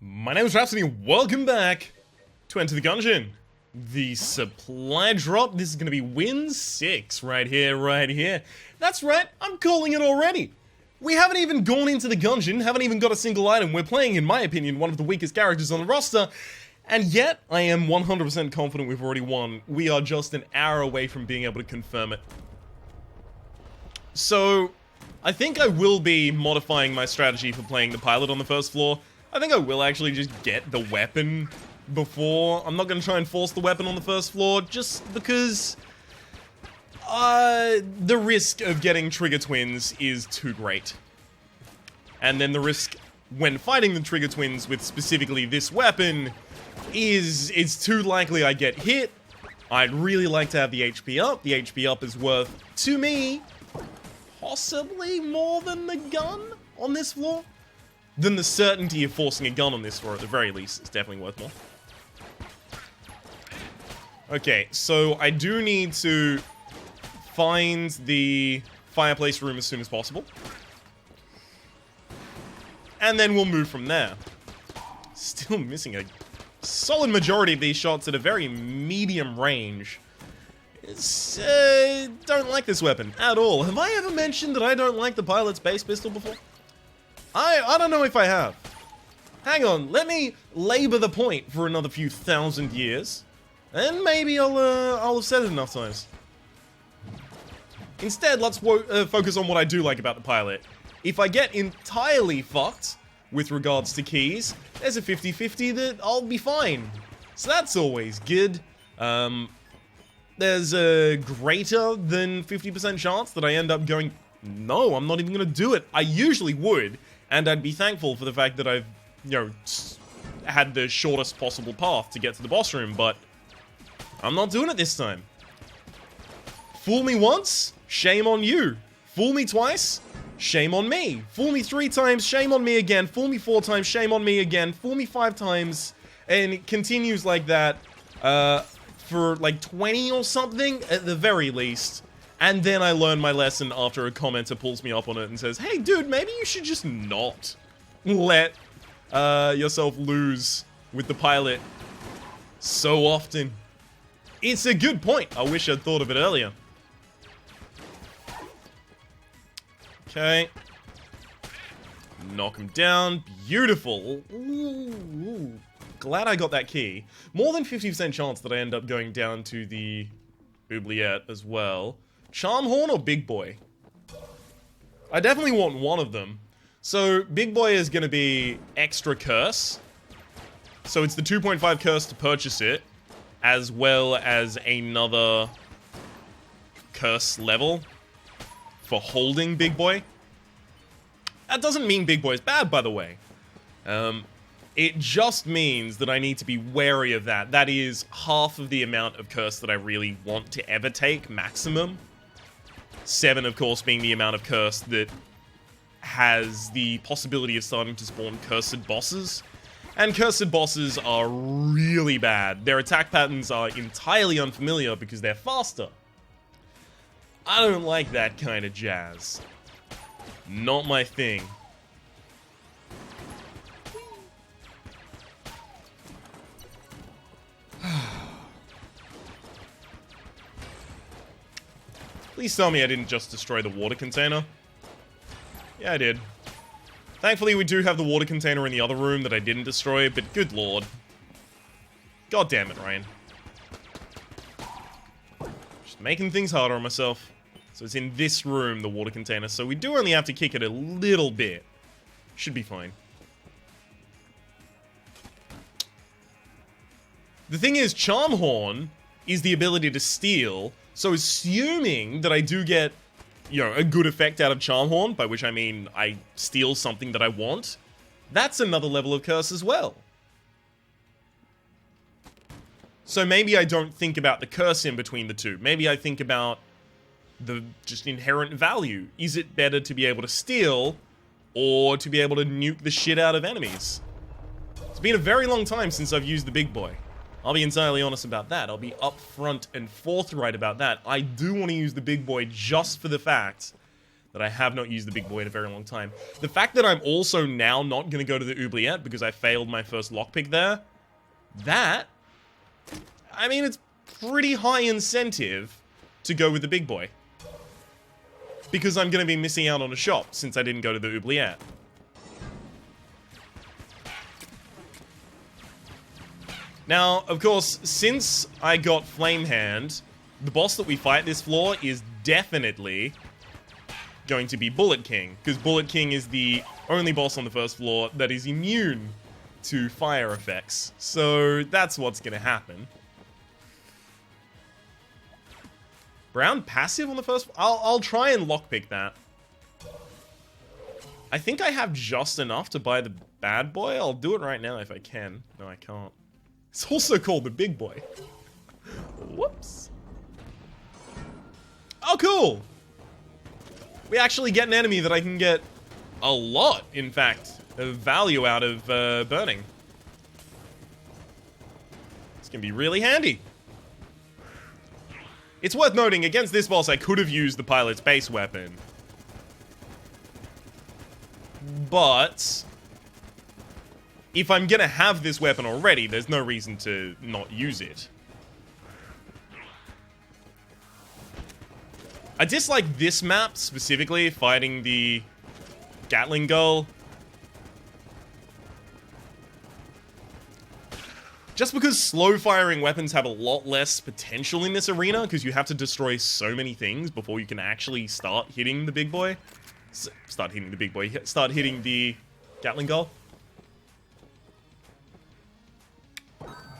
My name is Rhapsody, welcome back to Enter the Gungeon. The supply drop, this is going to be win 6 right here. That's right, I'm calling it already. We haven't even gone into the Gungeon, haven't even got a single item. We're playing, in my opinion, one of the weakest characters on the roster, and yet I am 100% confident we've already won. We are just an hour away from being able to confirm it. So, I think I will be modifying my strategy for playing the pilot on the first floor. I think I will actually just get the weapon before. I'm not going to try and force the weapon on the first floor, just because the risk of getting trigger twins is too great. And then the risk when fighting the trigger twins with specifically this weapon is it's too likely I get hit. I'd really like to have the HP up. The HP up is worth, to me, possibly more than the gun on this floor. Than the certainty of forcing a gun on this floor, at the very least. It's definitely worth more. Okay, so I do need to find the fireplace room as soon as possible. And then we'll move from there. Still missing a solid majority of these shots at a very medium range. Don't like this weapon at all. Have I ever mentioned that I don't like the pilot's base pistol before? I don't know if I have. Hang on, let me labor the point for another few thousand years, and maybe I'll have said it enough times. Instead, let's focus on what I do like about the pilot. If I get entirely fucked with regards to keys, there's a 50-50 that I'll be fine. So that's always good. There's a greater than 50% chance that I end up going, no, I'm not even gonna do it. I usually would. And I'd be thankful for the fact that I've, had the shortest possible path to get to the boss room, but I'm not doing it this time. Fool me once, shame on you. Fool me twice, shame on me. Fool me 3 times, shame on me again. Fool me 4 times, shame on me again. Fool me 5 times, and it continues like that for like 20 or something at the very least. And then I learn my lesson after a commenter pulls me up on it and says, hey dude, maybe you should just not let yourself lose with the pilot so often. It's a good point. I wish I'd thought of it earlier. Okay. Knock him down. Beautiful. Ooh. Glad I got that key. More than 50% chance that I end up going down to the oubliette as well. Charm Horn or Big Boy? I definitely want one of them. So, Big Boy is going to be extra curse. So it's the 2.5 curse to purchase it, as well as another curse level for holding Big Boy. That doesn't mean Big Boy is bad, by the way. It just means that I need to be wary of that. That is half of the amount of curse that I really want to ever take, maximum. 7, of course, being the amount of curse that has the possibility of starting to spawn cursed bosses. And cursed bosses are really bad. Their attack patterns are entirely unfamiliar because they're faster. I don't like that kind of jazz. Not my thing. Please tell me I didn't just destroy the water container. Yeah, I did. Thankfully, we do have the water container in the other room that I didn't destroy, but good lord. God damn it, Ryan. Just making things harder on myself. So it's in this room, the water container, so we do only have to kick it a little bit. Should be fine. The thing is, Charm Horn is the ability to steal. So assuming that I do get, a good effect out of Charm Horn, by which I mean I steal something that I want, that's another level of curse as well. So maybe I don't think about the curse in between the two. Maybe I think about the just inherent value. Is it better to be able to steal or to be able to nuke the shit out of enemies? It's been a very long time since I've used the Big Boy. I'll be entirely honest about that. I'll be upfront and forthright about that. I do want to use the Big Boy just for the fact that I have not used the big boy in a very long time. The fact that I'm also now not going to go to the oubliette because I failed my first lockpick there, that, I mean, it's pretty high incentive to go with the big boy. Because I'm going to be missing out on a shop since I didn't go to the oubliette. Now, of course, since I got Flame Hand, the boss that we fight this floor is definitely going to be Bulet King, because Bulet King is the only boss on the first floor that is immune to fire effects. So that's what's going to happen. Brown passive on the first... I'll try and lockpick that. I think I have just enough to buy the bad boy. I'll do it right now if I can. No, I can't. It's also called the big boy. Whoops. Oh, cool! We actually get an enemy that I can get a lot, in fact, of value out of burning. It's gonna be really handy. It's worth noting, against this boss, I could have used the pilot's base weapon. But if I'm gonna have this weapon already, there's no reason to not use it. I dislike this map, specifically, fighting the Gatling Gull. Just because slow-firing weapons have a lot less potential in this arena, because you have to destroy so many things before you can actually start hitting the big boy. Start hitting the Gatling Gull.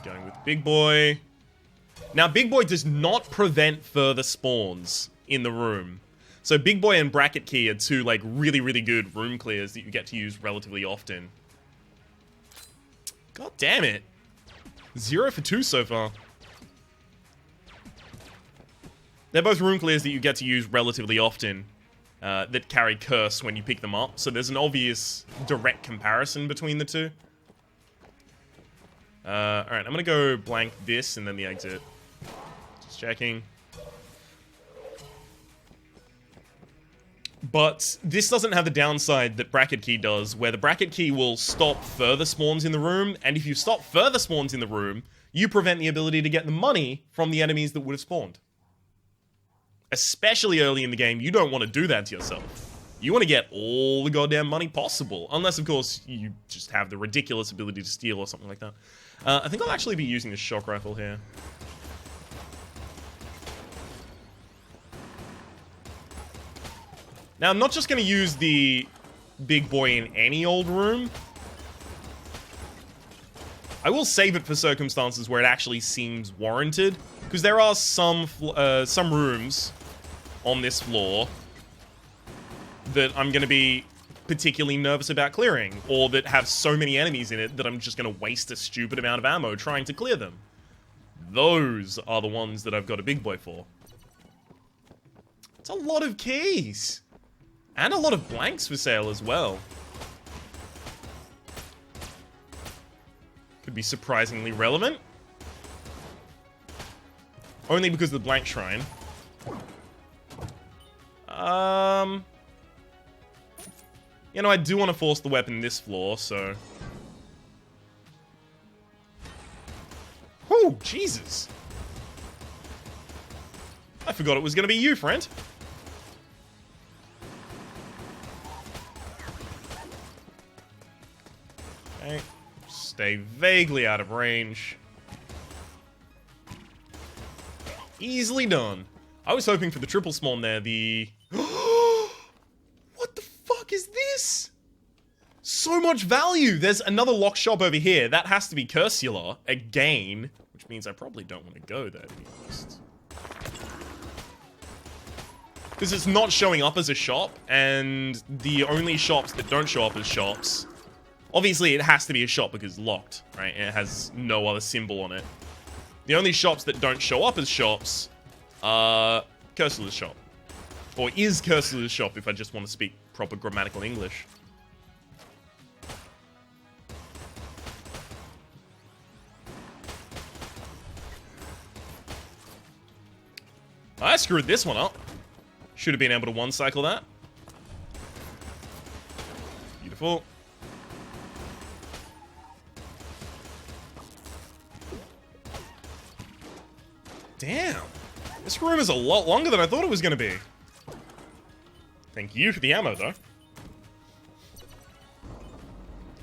Going with Big Boy. Now, Big Boy does not prevent further spawns in the room. So Big Boy and Bracket Key are two, like, really, really good room clears that you get to use relatively often. God damn it. 0 for 2 so far. They're both room clears that you get to use relatively often, that carry Curse when you pick them up. So there's an obvious direct comparison between the two. Alright, I'm gonna go blank this and then the exit. Just checking. But this doesn't have the downside that Bracket Key does, where the Bracket Key will stop further spawns in the room, and if you stop further spawns in the room, you prevent the ability to get the money from the enemies that would have spawned. Especially early in the game, you don't want to do that to yourself. You want to get all the goddamn money possible, unless, of course, you just have the ridiculous ability to steal or something like that. I think I'll actually be using the shock rifle here. Now, I'm not just going to use the big boy in any old room. I will save it for circumstances where it actually seems warranted, because there are some rooms on this floor that I'm going to be particularly nervous about clearing, or that have so many enemies in it that I'm just going to waste a stupid amount of ammo trying to clear them. Those are the ones that I've got a big boy for. It's a lot of keys. And a lot of blanks for sale as well. Could be surprisingly relevant. Only because of the blank shrine. You know, I do want to force the weapon this floor, so... Oh, Jesus! I forgot it was going to be you, friend. Okay. Stay vaguely out of range. Easily done. I was hoping for the triple spawn there, the... What the fuck is this? So much value! There's another locked shop over here. That has to be Cursular, again. Which means I probably don't want to go there, to be honest. Because it's not showing up as a shop, and the only shops that don't show up as shops... Obviously, it has to be a shop because it's locked, right? It has no other symbol on it. The only shops that don't show up as shops are Cursular's shop. Or is Cursular's shop, if I just want to speak proper grammatical English. I screwed this one up. Should have been able to one-cycle that. Beautiful. Damn. This room is a lot longer than I thought it was going to be. Thank you for the ammo, though.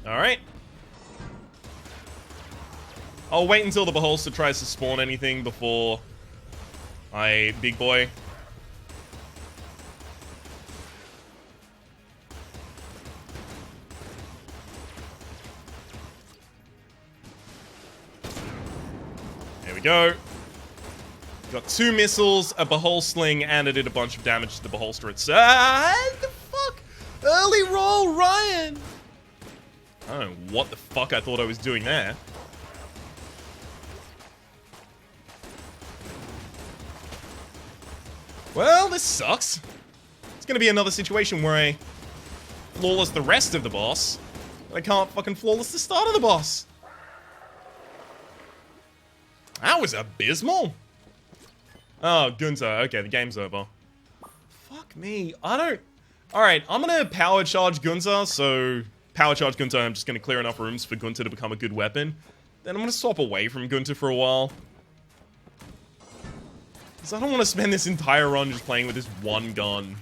Alright. I'll wait until the Beholster tries to spawn anything before I big boy. There we go. Got 2 missiles, a Beholster sling, and it did a bunch of damage to the Beholster itself. The fuck? Early roll, Ryan! I don't know what the fuck I thought I was doing there. Well, this sucks. It's gonna be another situation where I flawless the rest of the boss. I can't fucking flawless the start of the boss. That was abysmal. Oh, Gunther. Okay, the game's over. Fuck me. I don't... Alright, I'm gonna power charge Gunther, so... Power charge Gunther, I'm just gonna clear enough rooms for Gunther to become a good weapon. Then I'm gonna swap away from Gunther for a while. Because I don't want to spend this entire run just playing with this one gun.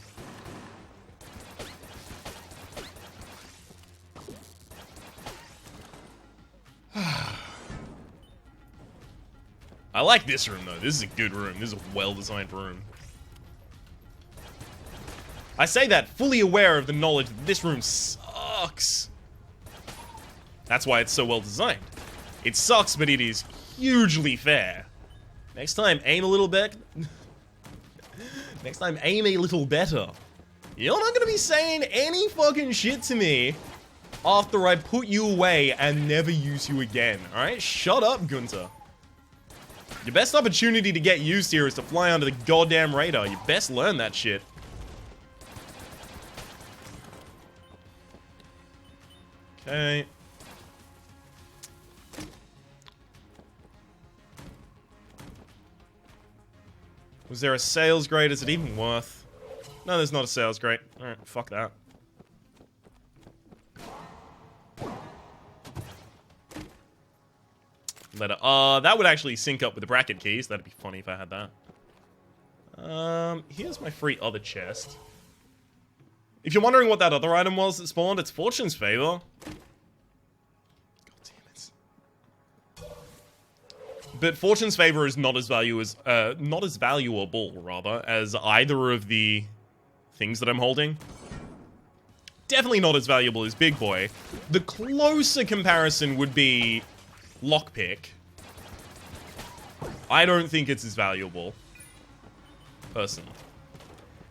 I like this room, though. This is a good room. This is a well-designed room. I say that fully aware of the knowledge that this room sucks. That's why it's so well-designed. It sucks, but it is hugely fair. Next time, aim a little bit. Next time, aim a little better. You're not gonna be saying any fucking shit to me after I put you away and never use you again, alright? Shut up, Gunther. Your best opportunity to get used here is to fly under the goddamn radar. You best learn that shit. Okay. Was there a sales grade? Is it even worth? No, there's not a sales grade. Alright, fuck that. Letter. That would actually sync up with the bracket keys. That'd be funny if I had that. Here's my free other chest. If you're wondering what that other item was that spawned, it's Fortune's Favor. God damn it. But Fortune's Favor is not as valuable, rather, as either of the things that I'm holding. Definitely not as valuable as Big Boy. The closer comparison would be Lockpick. I don't think it's as valuable, personally,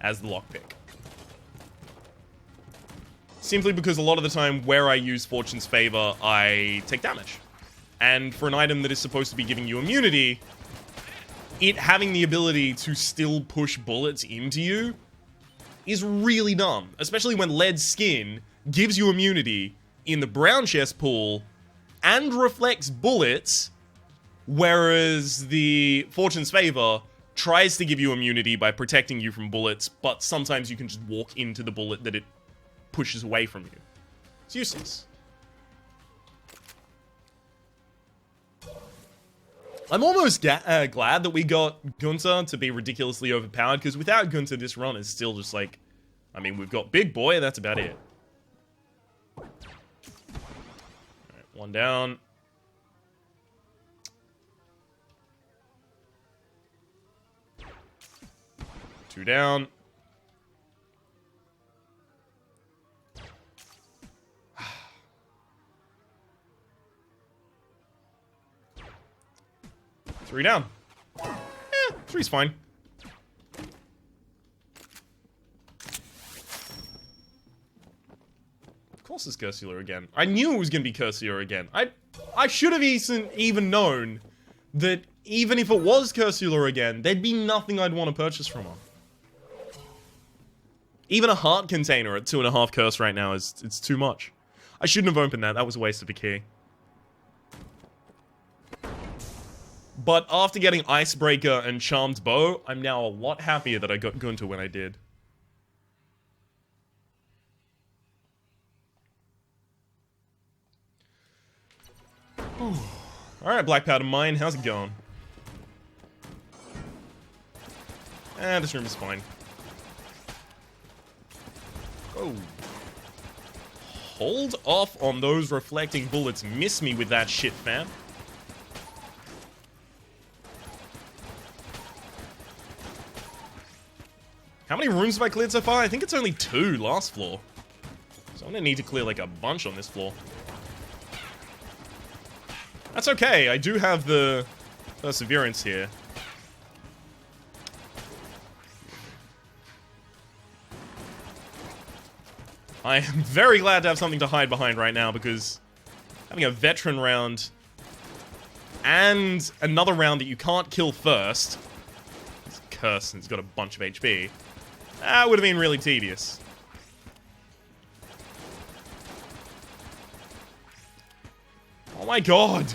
as the Lockpick. Simply because a lot of the time where I use Fortune's Favor, I take damage. And for an item that is supposed to be giving you immunity, it having the ability to still push bullets into you is really dumb. Especially when lead skin gives you immunity in the brown chest pool and reflects bullets, whereas the Fortune's Favor tries to give you immunity by protecting you from bullets, but sometimes you can just walk into the bullet that it pushes away from you. It's useless. I'm almost glad that we got Gunther to be ridiculously overpowered, because without Gunther, this run is still just like... I mean, we've got Big Boy, that's about it. Alright, one down. Two down. Three down. Three's fine. Of course it's Cursular again. I knew it was going to be Cursular again. I should have even known that even if it was Cursular again, there'd be nothing I'd want to purchase from her. Even a heart container at 2.5 curse right now is it's too much. I shouldn't have opened that. That was a waste of a key. But after getting Icebreaker and Charmed Bow, I'm now a lot happier that I got Gunther when I did. Alright, Black Powder Mine, how's it going? This room is fine. Oh. Hold off on those reflecting bullets. Miss me with that shit, fam. How many rooms have I cleared so far? I think it's only 2 last floor. So I'm gonna need to clear like a bunch on this floor. That's okay, I do have the perseverance here. I am very glad to have something to hide behind right now, because having a veteran round and another round that you can't kill first, he's cursed and he's got a bunch of HP, that would have been really tedious. Oh my god!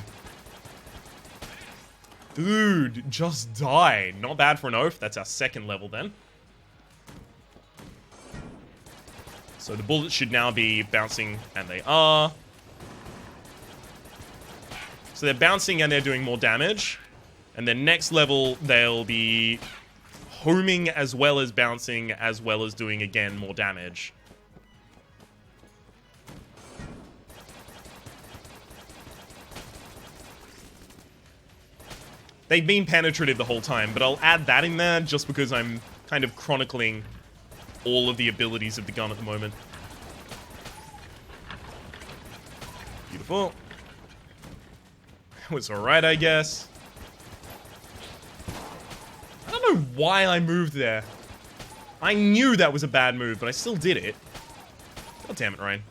Dude, just die. Not bad for an oath. That's our 2nd level then. So the bullets should now be bouncing, and they are. So they're bouncing and they're doing more damage. And then next level, they'll be homing as well as bouncing, as well as doing, again, more damage. They've been penetrative the whole time, but I'll add that in there just because I'm kind of chronicling all of the abilities of the gun at the moment. Beautiful. That was alright, I guess. I don't know why I moved there. I knew that was a bad move, but I still did it. God damn it, Ryan.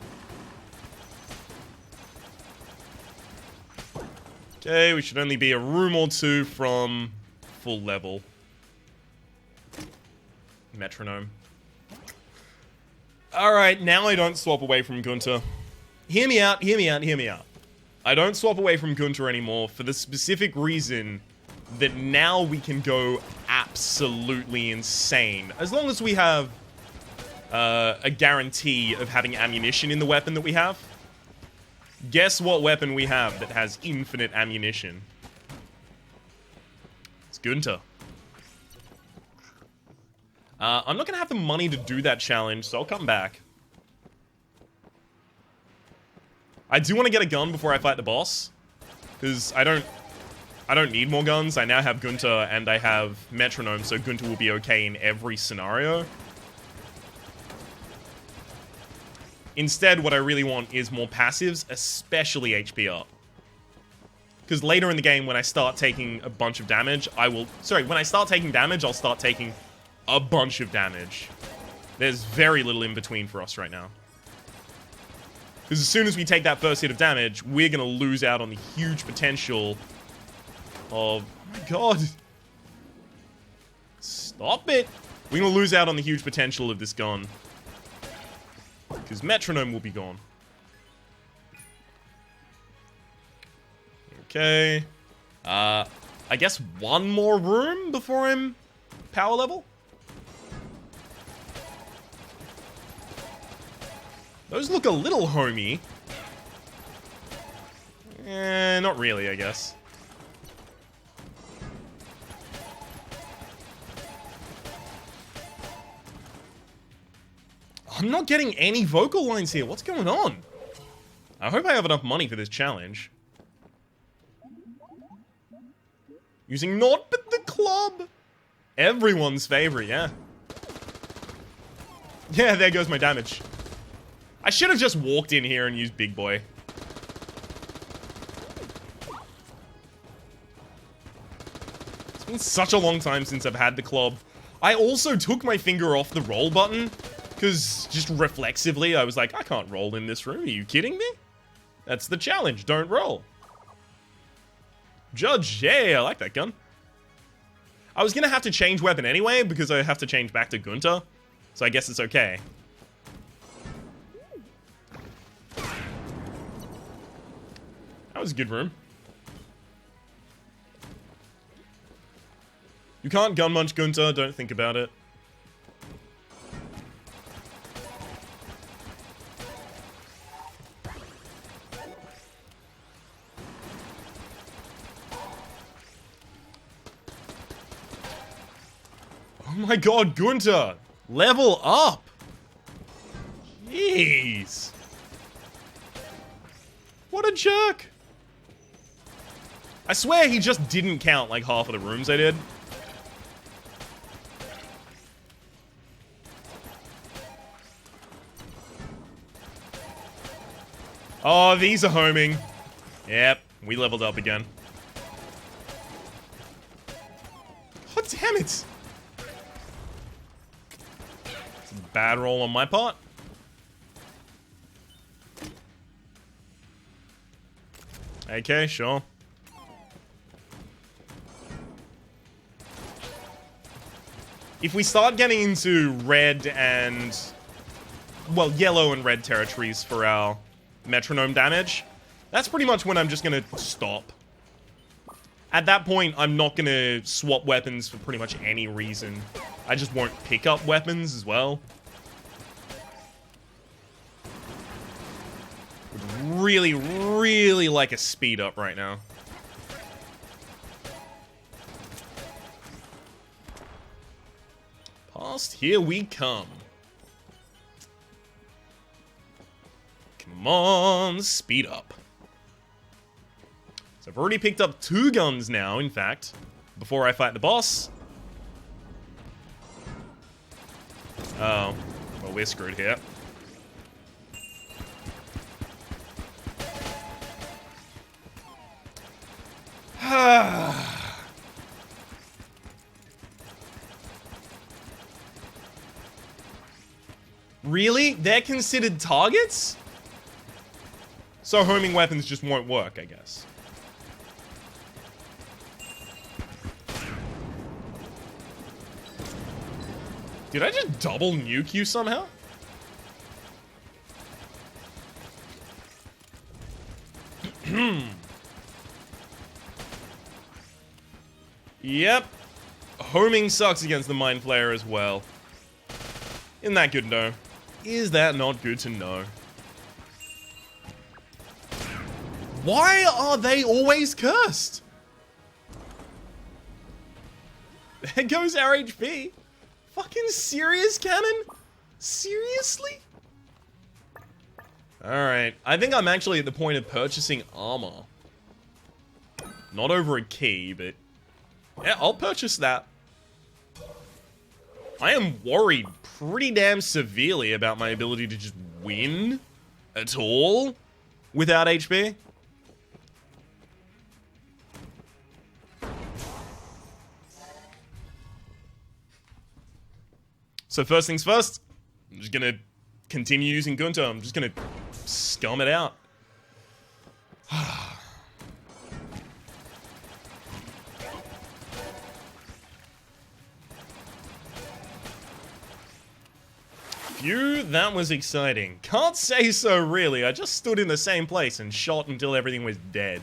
Okay, we should only be a room or 2 from full level. Metronome. Alright, now I don't swap away from Gunter. Hear me out, hear me out, hear me out. I don't swap away from Gunter anymore for the specific reason that now we can go absolutely insane. As long as we have a guarantee of having ammunition in the weapon that we have. Guess what weapon we have that has infinite ammunition? It's Gunter. I'm not gonna have the money to do that challenge, so I'll come back. I do want to get a gun before I fight the boss, because I don't need more guns. I now have Gunter and I have Metronome, so Gunter will be okay in every scenario. Instead, what I really want is more passives, especially HP up. Because later in the game, when I start taking a bunch of damage, when I start taking damage, I'll start taking a bunch of damage. There's very little in between for us right now. Because as soon as we take that first hit of damage, we're going to lose out on the huge potential of... Oh my god. Stop it. We're going to lose out on the huge potential of this gun. Because Metronome will be gone. Okay. I guess one more room before I'm power level? Those look a little homey. Not really, I guess. I'm not getting any vocal lines here. What's going on? I hope I have enough money for this challenge. Using naught but the club. Everyone's favorite, yeah. Yeah, there goes my damage. I should have just walked in here and used Big Boy. It's been such a long time since I've had the club. I also took my finger off the roll button. Because just reflexively, I was like, I can't roll in this room. Are you kidding me? That's the challenge. Don't roll. Judge, yeah, I like that gun. I was going to have to change weapon anyway, because I have to change back to Gunter. So I guess it's okay. That was a good room. You can't gun munch Gunter, don't think about it. my god, Gunter! Level up! Jeez. What a jerk. I swear he just didn't count like half of the rooms I did. Oh, these are homing. Yep, we leveled up again. Oh, damn it! It's a bad roll on my part. Okay, sure. If we start getting into red and... well, yellow and red territories for our metronome damage, that's pretty much when I'm just gonna stop. At that point, I'm not gonna swap weapons for pretty much any reason. I just won't pick up weapons as well. Would really, really like a speed up right now. Past, here we come. Come on, speed up. So I've already picked up 2 guns now, in fact, before I fight the boss. Oh, well, we're screwed here. Really? They're considered targets? So homing weapons just won't work, I guess. Did I just double nuke you somehow? Yep. Homing sucks against the Mind Flayer as well. Isn't that good to know? Is that not good to know? Why are they always cursed? There goes our HP. Fucking serious, Cannon? Seriously? Alright, I think I'm actually at the point of purchasing armor. Not over a key, but... yeah, I'll purchase that. I am worried pretty damn severely about my ability to just win at all without HP. So first things first, I'm just gonna continue using Gunter. I'm just gonna scum it out. Phew, that was exciting. Can't say so, really. I just stood in the same place and shot until everything was dead.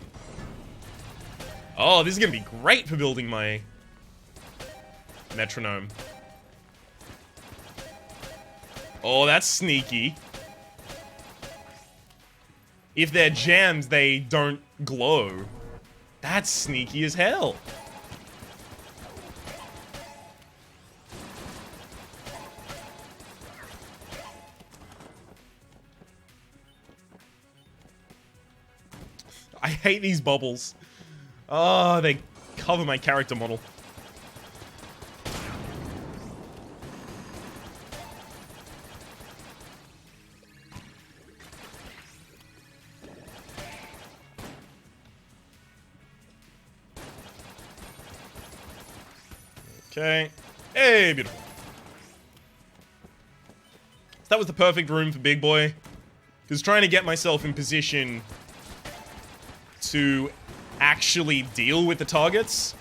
Oh, this is gonna be great for building my metronome. Oh, that's sneaky. If they're jammed, they don't glow. That's sneaky as hell. I hate these bubbles. Oh, they cover my character model. Okay. Hey, beautiful. So that was the perfect room for Big Boy. Because trying to get myself in position to actually deal with the targets,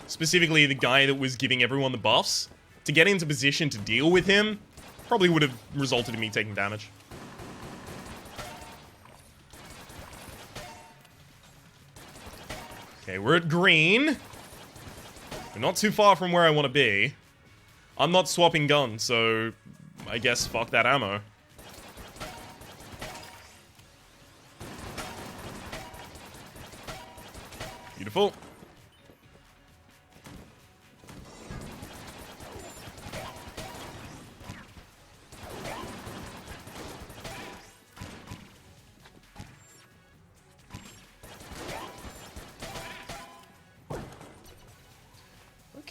specifically the guy that was giving everyone the buffs, to get into position to deal with him probably would have resulted in me taking damage. Okay, we're at green. We're not too far from where I want to be. I'm not swapping guns, so I guess fuck that ammo. Beautiful.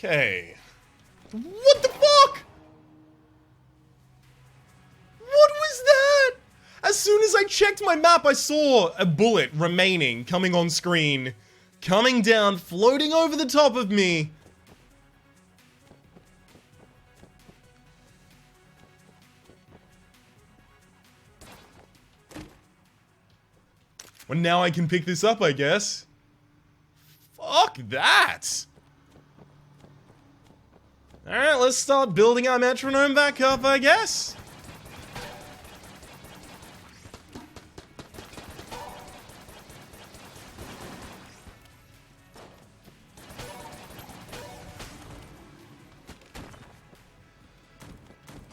Okay. What the fuck? What was that? As soon as I checked my map, I saw a bullet remaining, coming on screen, coming down, floating over the top of me. Well, now I can pick this up, I guess. Fuck that! Alright, let's start building our metronome back up, I guess.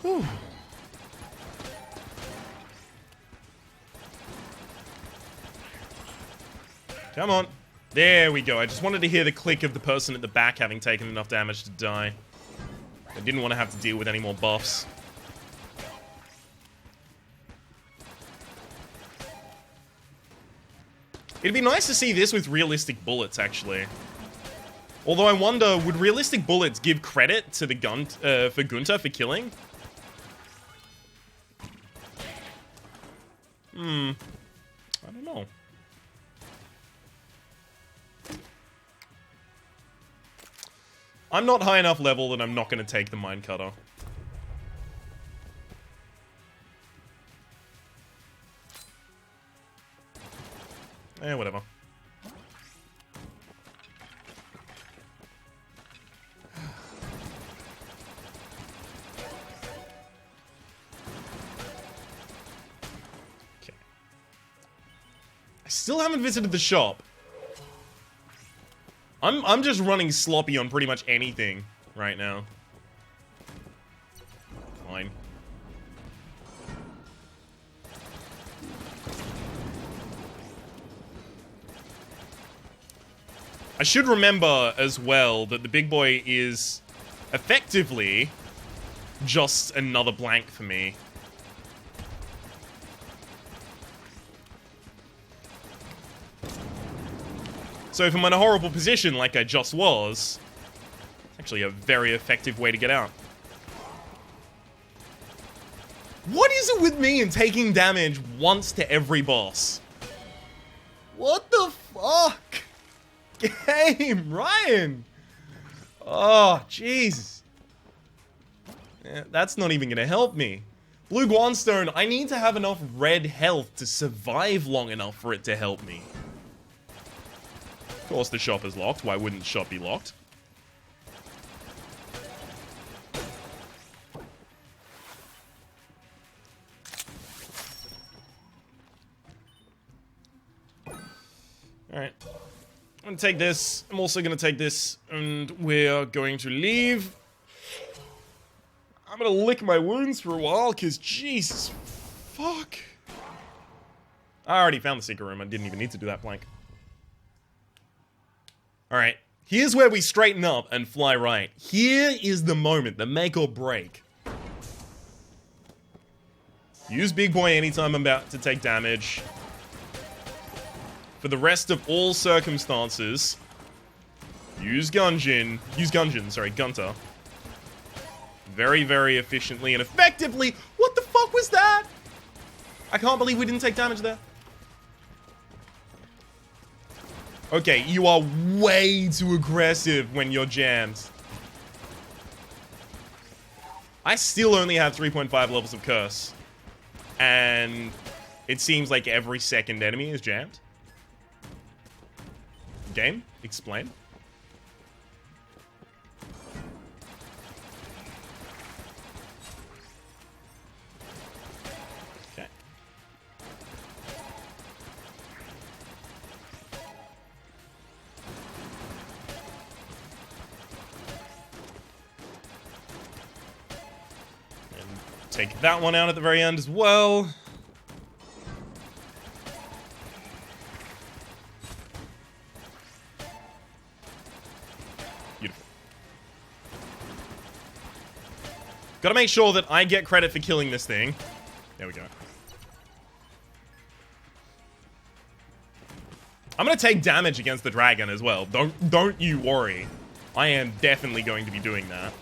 Whew. Come on. There we go. I just wanted to hear the click of the person at the back having taken enough damage to die. I didn't want to have to deal with any more buffs. It'd be nice to see this with realistic bullets, actually. Although I wonder, would realistic bullets give credit to the for Gunter for killing? I don't know. I'm not high enough level that I'm not going to take the minecutter. Whatever. Okay. I still haven't visited the shop. I'm just running sloppy on pretty much anything right now. Fine. I should remember as well that the big boy is effectively just another blank for me. So if I'm in a horrible position like I just was, it's actually a very effective way to get out. What is it with me and taking damage once to every boss? What the fuck? Game, Ryan! Oh, jeez. Yeah, that's not even gonna help me. Blue Guanstone, I need to have enough red health to survive long enough for it to help me. Of course, the shop is locked. Why wouldn't the shop be locked? Alright. I'm gonna take this. I'm also gonna take this. And we're going to leave. I'm gonna lick my wounds for a while, because Jesus fuck. I already found the secret room. I didn't even need to do that plank. Alright, here's where we straighten up and fly right. Here is the moment, the make or break. Use Big Boy anytime I'm about to take damage. For the rest of all circumstances, use Gungeon, sorry, Gunter. Very, very efficiently and effectively. What the fuck was that? I can't believe we didn't take damage there. Okay, you are way too aggressive when you're jammed. I still only have 3.5 levels of Curse. And it seems like every second enemy is jammed. Game? Explain. Okay. Take that one out at the very end as well. Beautiful. Gotta make sure that I get credit for killing this thing. There we go. I'm gonna take damage against the dragon as well. Don't you worry. I am definitely going to be doing that.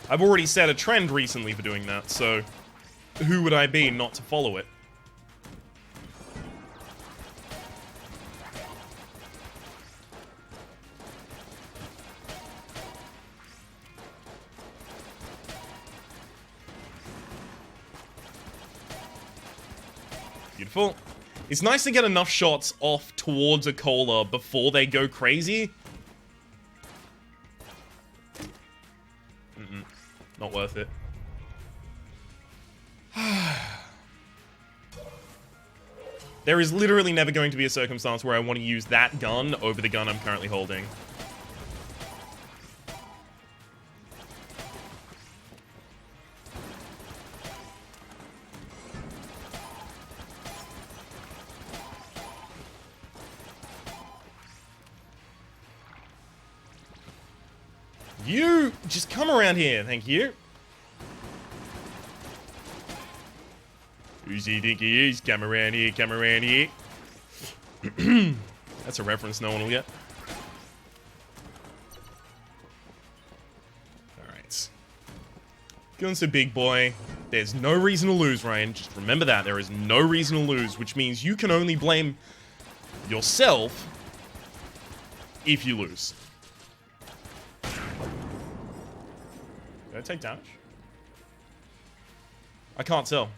I've already set a trend recently for doing that, so who would I be not to follow it? Beautiful. It's nice to get enough shots off towards a Cola before they go crazy. Not worth it. There is literally never going to be a circumstance where I want to use that gun over the gun I'm currently holding. You just come around here, thank you. Who's he think he is? Come around here, come around here. That's a reference no one will get. Alright. Gun's a big boy. There's no reason to lose, Ryan. Just remember that. There is no reason to lose, which means you can only blame yourself if you lose. Did I take damage? I can't tell.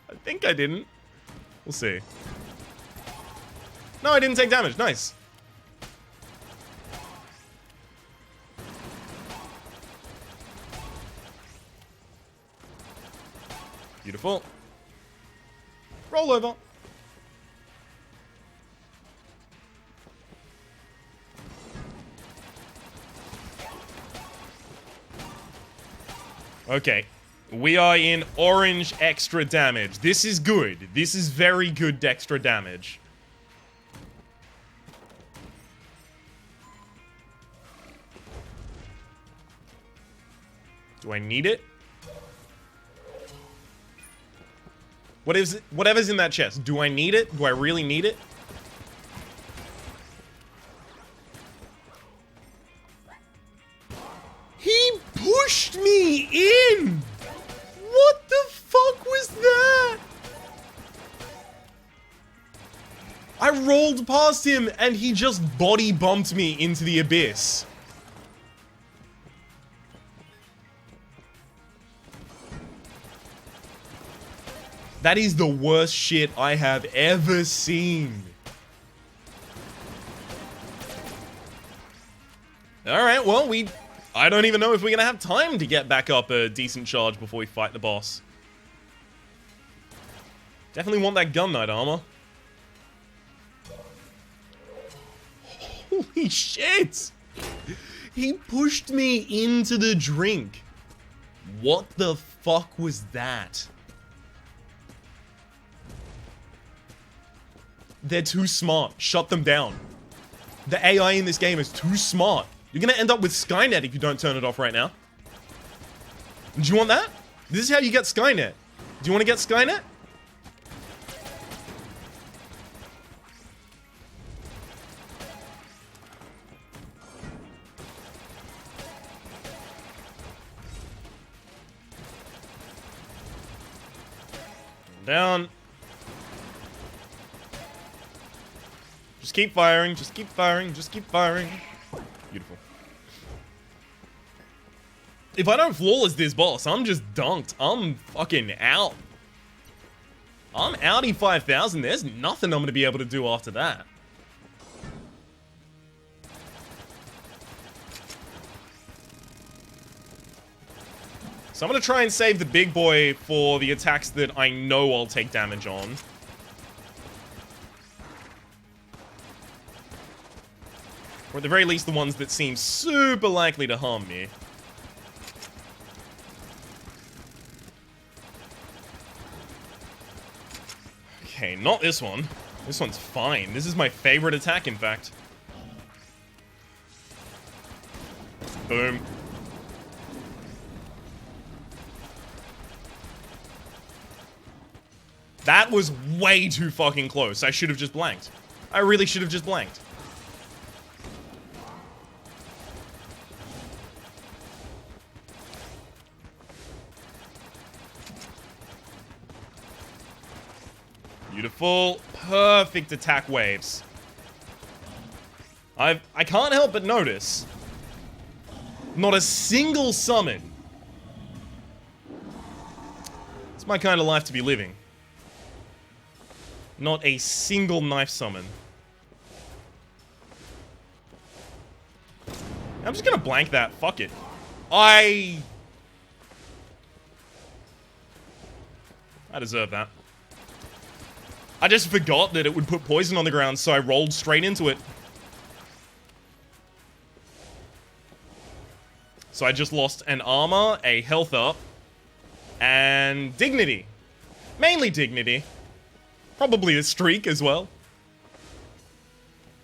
I think I didn't. We'll see. No, I didn't take damage. Nice. Beautiful. Roll over. Okay, we are in orange extra damage. This is good. This is very good extra damage. Do I need it? What is it? Whatever's in that chest. Do I need it? Do I really need it? He pushed me in! What the fuck was that? I rolled past him and he just body bumped me into the abyss. That is the worst shit I have ever seen. Alright, well, I don't even know if we're gonna have time to get back up a decent charge before we fight the boss. Definitely want that gun knight armor. Holy shit! He pushed me into the drink. What the fuck was that? They're too smart. Shut them down. The AI in this game is too smart. You're gonna end up with Skynet if you don't turn it off right now. Do you want that? This is how you get Skynet. Do you want to get Skynet? Down. Just keep firing, just keep firing, just keep firing. Beautiful. If I don't flawless this boss, I'm just dunked. I'm fucking out. I'm outie 5,000. There's nothing I'm going to be able to do after that. So I'm going to try and save the big boy for the attacks that I know I'll take damage on. Or at the very least, the ones that seem super likely to harm me. Okay, not this one. This one's fine. This is my favorite attack, in fact. Boom. That was way too fucking close. I should have just blanked. I really should have just blanked. Beautiful. Perfect attack waves. I can't help but notice not a single summon. It's my kind of life to be living. Not a single knife summon. I'm just gonna blank that. Fuck it. I deserve that. I just forgot that it would put poison on the ground, so I rolled straight into it. So I just lost an armor, a health up, and dignity. Mainly dignity. Probably a streak as well.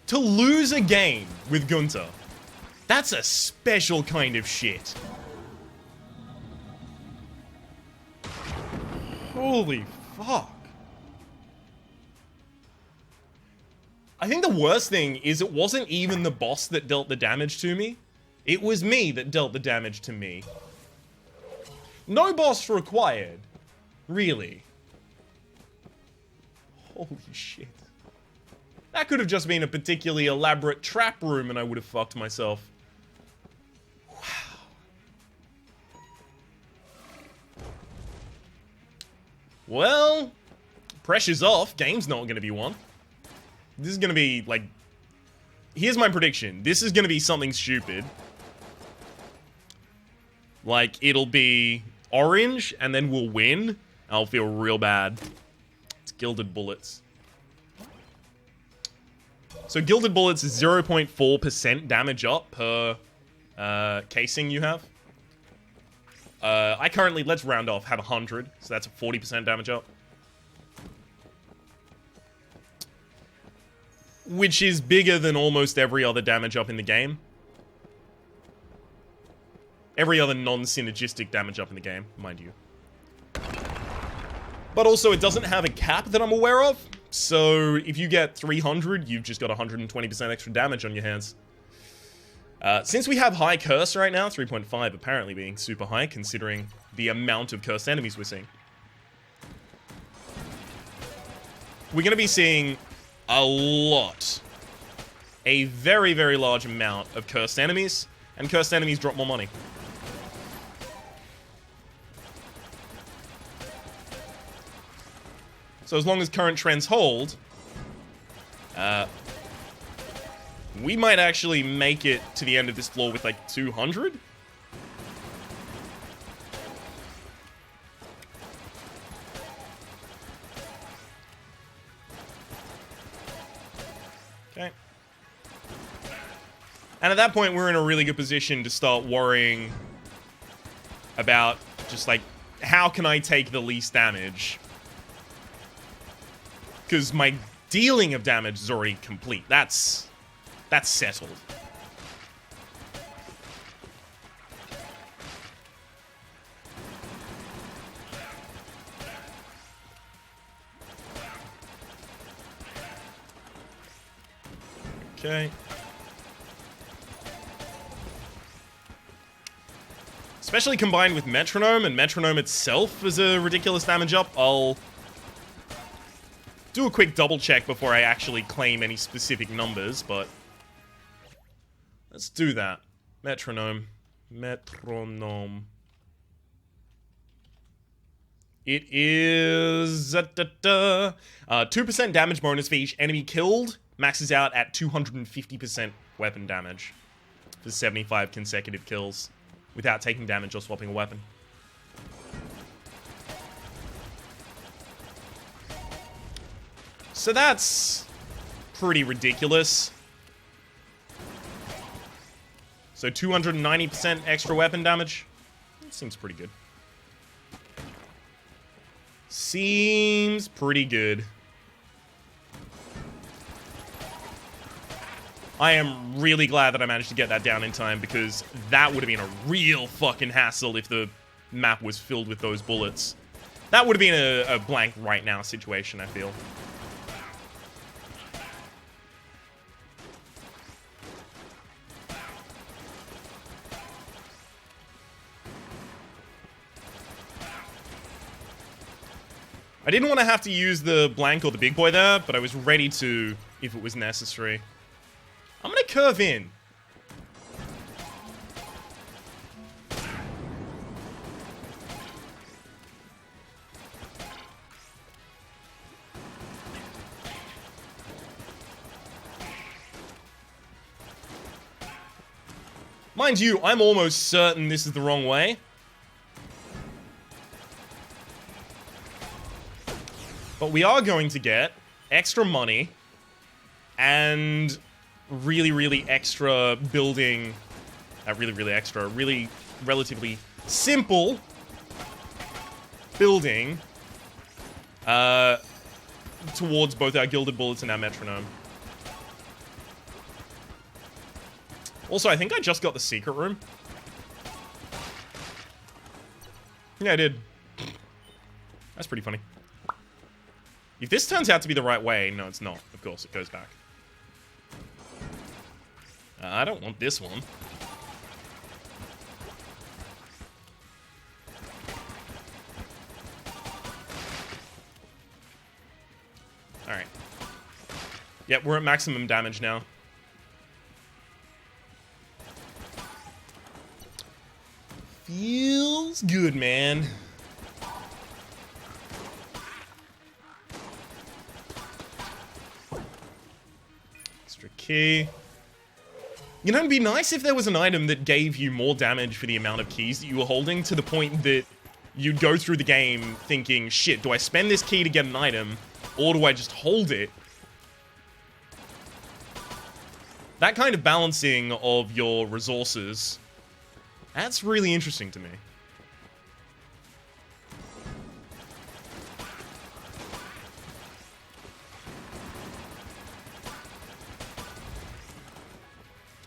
To lose a game with Gunter, that's a special kind of shit. Holy fuck. I think the worst thing is it wasn't even the boss that dealt the damage to me. It was me that dealt the damage to me. No boss required. Really. Holy shit. That could have just been a particularly elaborate trap room and I would have fucked myself. Wow. Well, pressure's off. Game's not gonna be won. This is gonna be, like... Here's my prediction. This is gonna be something stupid. Like, it'll be orange, and then we'll win. I'll feel real bad. It's Gilded Bullets. So Gilded Bullets is 0.4% damage up per casing you have. I currently, let's round off, have 100. So that's a 40% damage up. Which is bigger than almost every other damage up in the game. Every other non-synergistic damage up in the game, mind you. But also, it doesn't have a cap that I'm aware of. So, if you get 300, you've just got 120% extra damage on your hands. Since we have high curse right now, 3.5 apparently being super high, considering the amount of cursed enemies we're seeing. We're going to be seeing a lot. A very, very large amount of cursed enemies. And cursed enemies drop more money. So as long as current trends hold, we might actually make it to the end of this floor with like 200? Okay. And at that point, we're in a really good position to start worrying about just like, how can I take the least damage? Because my dealing of damage is already complete. That's settled. Okay. Especially combined with Metronome, and Metronome itself is a ridiculous damage up. I'll do a quick double check before I actually claim any specific numbers, but let's do that. Metronome. Metronome. It is 2% damage bonus for each enemy killed. Maxes out at 250% weapon damage for 75 consecutive kills without taking damage or swapping a weapon. So that's pretty ridiculous. So 290% extra weapon damage. That seems pretty good. Seems pretty good. I am really glad that I managed to get that down in time, because that would have been a real fucking hassle if the map was filled with those bullets. That would have been a blank right now situation, I feel. I didn't want to have to use the blank or the big boy there, but I was ready to if it was necessary. I'm going to curve in. Mind you, I'm almost certain this is the wrong way. But we are going to get extra money and really, really extra building. Really relatively simple building towards both our Gilded Bullets and our Metronome. Also, I think I just got the secret room. Yeah, I did. That's pretty funny. If this turns out to be the right way, no, it's not. Of course, it goes back. I don't want this one. Alright. Yep, we're at maximum damage now. Feels good, man. Extra key. You know, it'd be nice if there was an item that gave you more damage for the amount of keys that you were holding, to the point that you'd go through the game thinking, shit, do I spend this key to get an item, or do I just hold it? That kind of balancing of your resources, that's really interesting to me.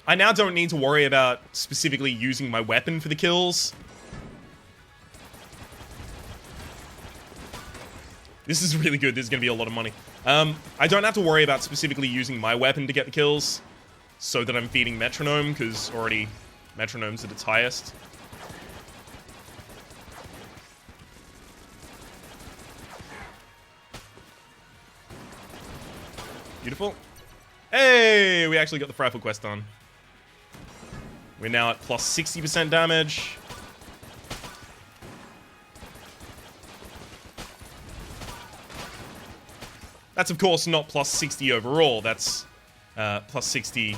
I now don't need to worry about specifically using my weapon for the kills. This is really good. This is going to be a lot of money. I don't have to worry about specifically using my weapon to get the kills, so that I'm feeding Metronome, because already Metronome's at its highest. Beautiful. Hey, we actually got the Frightful quest done. We're now at plus 60% damage. That's, of course, not plus 60 overall. That's plus 60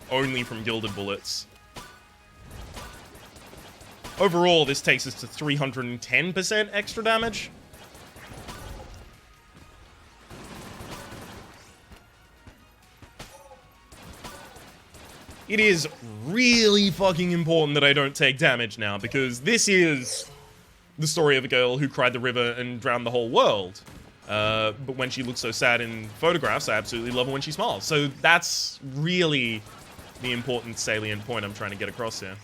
only from Gilded Bullets. Overall, this takes us to 310% extra damage. It is really fucking important that I don't take damage now, because this is the story of a girl who cried the river and drowned the whole world. But when she looks so sad in photographs, I absolutely love her when she smiles. So that's really the important salient point I'm trying to get across here.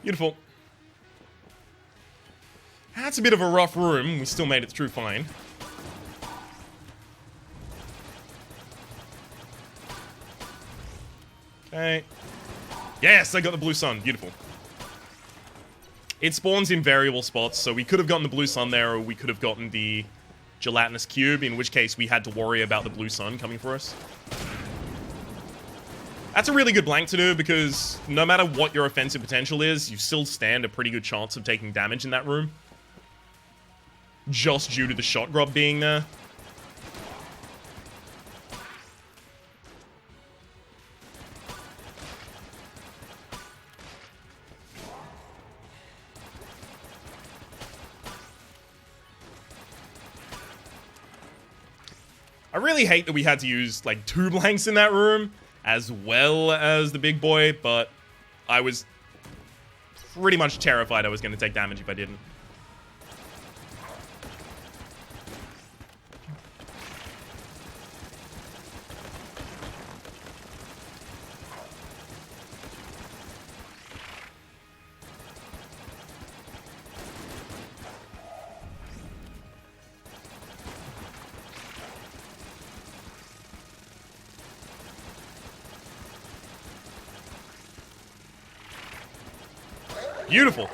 Beautiful. That's a bit of a rough room. We still made it through fine. Okay. Yes, I got the blue sun. Beautiful. It spawns in variable spots, so we could have gotten the blue sun there, or we could have gotten the gelatinous cube, in which case we had to worry about the blue sun coming for us. That's a really good blank to do, because no matter what your offensive potential is, you still stand a pretty good chance of taking damage in that room. Just due to the shot grub being there. I really hate that we had to use, like, 2 blanks in that room, as well as the big boy, but I was pretty much terrified I was going to take damage if I didn't. Beautiful.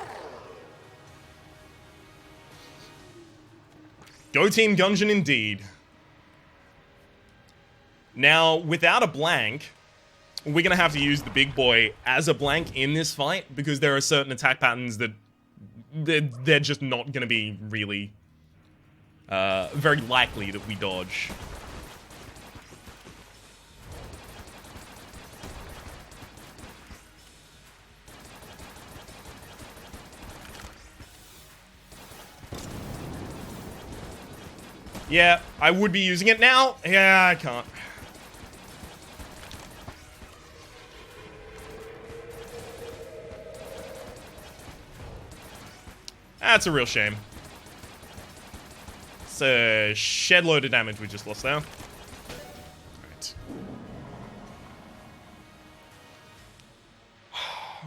Go Team Gungeon indeed. Now, without a blank, we're going to have to use the big boy as a blank in this fight, because there are certain attack patterns that they're just not going to be really very likely that we dodge. Yeah, I would be using it now. Yeah, I can't. That's a real shame. It's a shed load of damage we just lost there. Alright.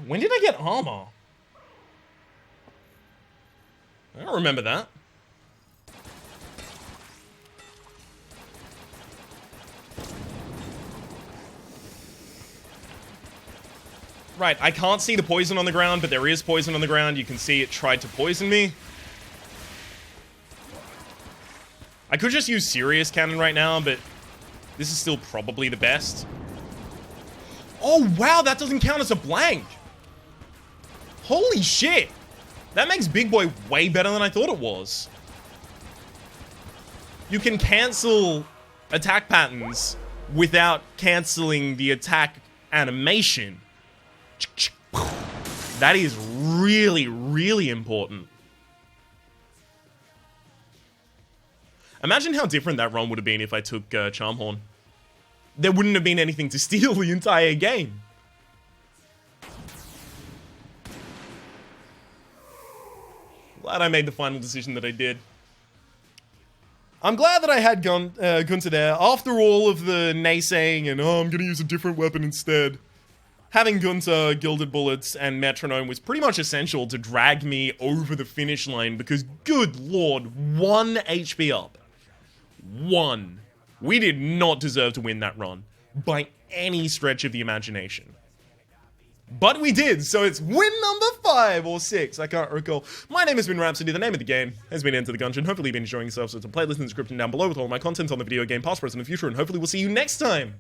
When did I get armor? I don't remember that. Right, I can't see the poison on the ground, but there is poison on the ground. You can see it tried to poison me. I could just use Serious Cannon right now, but this is still probably the best. Oh, wow, that doesn't count as a blank. Holy shit. That makes Big Boy way better than I thought it was. You can cancel attack patterns without canceling the attack animation. That is really, really important. Imagine how different that run would have been if I took Charm Horn. There wouldn't have been anything to steal the entire game. Glad I made the final decision that I did. I'm glad that I had Gunter there. After all of the naysaying and, oh, I'm gonna use a different weapon instead. Having Gunter, Gilded Bullets, and Metronome was pretty much essential to drag me over the finish line because, good lord, 1 HP up. 1. We did not deserve to win that run by any stretch of the imagination. But we did, so it's win number 5 or 6, I can't recall. My name has been Rhapsody, the name of the game has been Enter the Gungeon. Hopefully you've been enjoying yourself, so it's a playlist in the description down below with all my content on the video game, past, present, and future, and hopefully we'll see you next time!